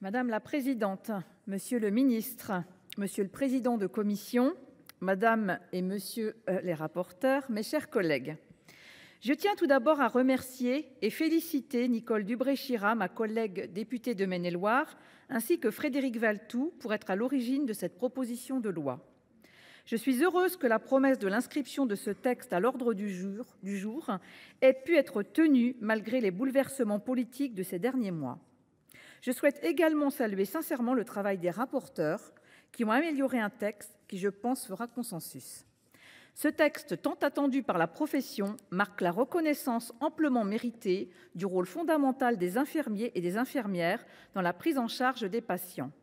Madame la présidente, monsieur le ministre, monsieur le président de commission, madame et monsieur les rapporteurs, mes chers collègues, je tiens tout d'abord à remercier et féliciter Nicole Dubré-Chirat, ma collègue députée de Maine-et-Loire, ainsi que Frédéric Valletoux pour être à l'origine de cette proposition de loi. Je suis heureuse que la promesse de l'inscription de ce texte à l'ordre du jour ait pu être tenue malgré les bouleversements politiques de ces derniers mois. Je souhaite également saluer sincèrement le travail des rapporteurs qui ont amélioré un texte qui, je pense, fera consensus. Ce texte, tant attendu par la profession, marque la reconnaissance amplement méritée du rôle fondamental des infirmiers et des infirmières dans la prise en charge des patients.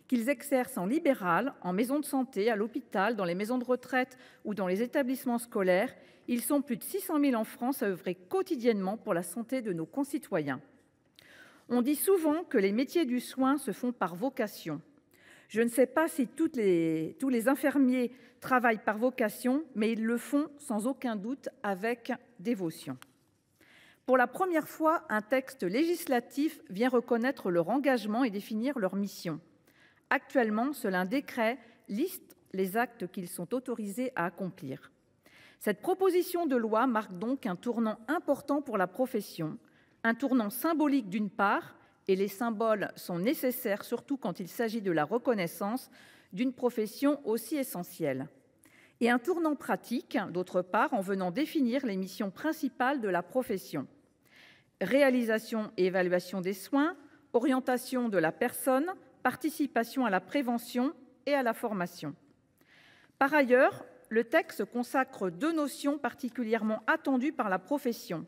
Qu'ils exercent en libéral, en maison de santé, à l'hôpital, dans les maisons de retraite ou dans les établissements scolaires, ils sont plus de 600 000 en France à œuvrer quotidiennement pour la santé de nos concitoyens. On dit souvent que les métiers du soin se font par vocation. Je ne sais pas si tous les infirmiers travaillent par vocation, mais ils le font sans aucun doute avec dévotion. Pour la première fois, un texte législatif vient reconnaître leur engagement et définir leur mission. Actuellement, seul un décret liste les actes qu'ils sont autorisés à accomplir. Cette proposition de loi marque donc un tournant important pour la profession, un tournant symbolique d'une part, et les symboles sont nécessaires surtout quand il s'agit de la reconnaissance d'une profession aussi essentielle, et un tournant pratique d'autre part en venant définir les missions principales de la profession. Réalisation et évaluation des soins, orientation de la personne, participation à la prévention et à la formation. Par ailleurs, le texte consacre deux notions particulièrement attendues par la profession: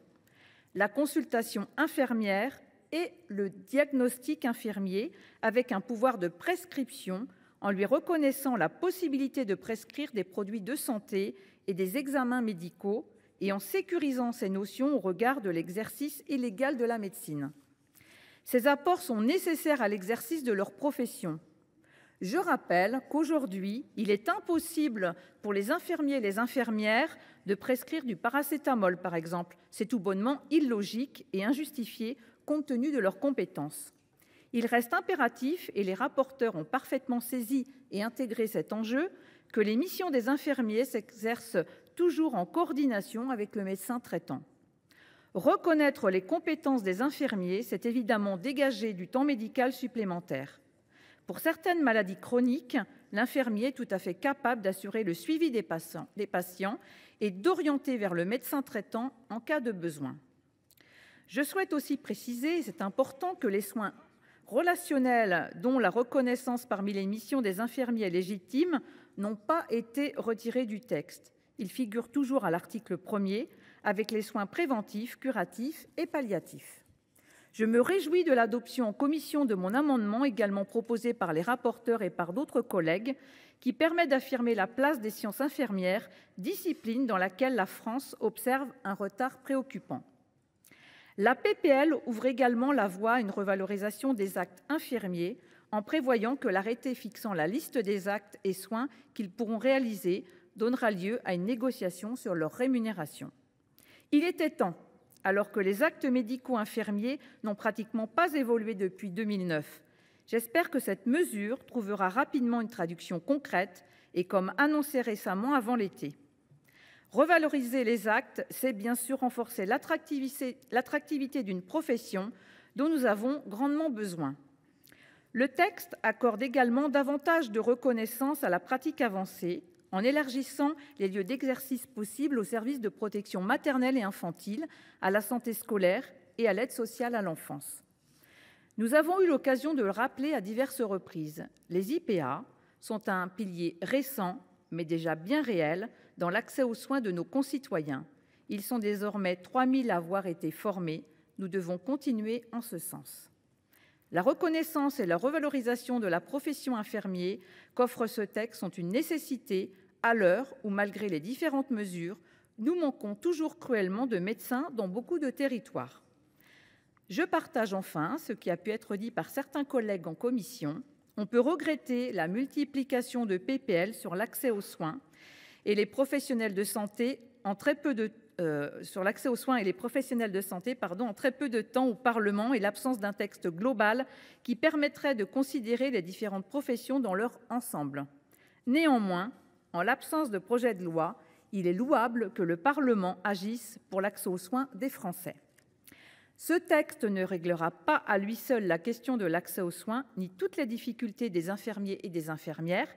la consultation infirmière et le diagnostic infirmier, avec un pouvoir de prescription en lui reconnaissant la possibilité de prescrire des produits de santé et des examens médicaux et en sécurisant ces notions au regard de l'exercice illégal de la médecine. Ces apports sont nécessaires à l'exercice de leur profession. Je rappelle qu'aujourd'hui, il est impossible pour les infirmiers et les infirmières de prescrire du paracétamol, par exemple. C'est tout bonnement illogique et injustifié compte tenu de leurs compétences. Il reste impératif, et les rapporteurs ont parfaitement saisi et intégré cet enjeu, que les missions des infirmiers s'exercent toujours en coordination avec le médecin traitant. Reconnaître les compétences des infirmiers, c'est évidemment dégager du temps médical supplémentaire. Pour certaines maladies chroniques, l'infirmier est tout à fait capable d'assurer le suivi des patients et d'orienter vers le médecin traitant en cas de besoin. Je souhaite aussi préciser, et c'est important, que les soins relationnels dont la reconnaissance parmi les missions des infirmiers est légitime n'ont pas été retirés du texte. Ils figurent toujours à l'article 1er avec les soins préventifs, curatifs et palliatifs. Je me réjouis de l'adoption en commission de mon amendement, également proposé par les rapporteurs et par d'autres collègues, qui permet d'affirmer la place des sciences infirmières, discipline dans laquelle la France observe un retard préoccupant. La proposition de loi ouvre également la voie à une revalorisation des actes infirmiers en prévoyant que l'arrêté fixant la liste des actes et soins qu'ils pourront réaliser donnera lieu à une négociation sur leur rémunération. Il était temps, alors que les actes médicaux infirmiers n'ont pratiquement pas évolué depuis 2009. J'espère que cette mesure trouvera rapidement une traduction concrète et comme annoncé récemment avant l'été. Revaloriser les actes, c'est bien sûr renforcer l'attractivité d'une profession dont nous avons grandement besoin. Le texte accorde également davantage de reconnaissance à la pratique avancée en élargissant les lieux d'exercice possibles aux services de protection maternelle et infantile, à la santé scolaire et à l'aide sociale à l'enfance. Nous avons eu l'occasion de le rappeler à diverses reprises, les IPA sont un pilier récent, mais déjà bien réel, dans l'accès aux soins de nos concitoyens. Ils sont désormais 3 000 à avoir été formés. Nous devons continuer en ce sens. La reconnaissance et la revalorisation de la profession infirmier qu'offre ce texte sont une nécessité à l'heure où, malgré les différentes mesures, nous manquons toujours cruellement de médecins dans beaucoup de territoires. Je partage enfin ce qui a pu être dit par certains collègues en commission. On peut regretter la multiplication de propositions de loi sur l'accès aux soins et les professionnels de santé ont très peu sur l'accès aux soins et les professionnels de santé en très peu de temps au Parlement et l'absence d'un texte global qui permettrait de considérer les différentes professions dans leur ensemble. Néanmoins, en l'absence de projet de loi, il est louable que le Parlement agisse pour l'accès aux soins des Français. Ce texte ne réglera pas à lui seul la question de l'accès aux soins ni toutes les difficultés des infirmiers et des infirmières,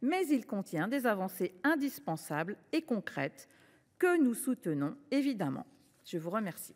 mais il contient des avancées indispensables et concrètes que nous soutenons évidemment. Je vous remercie.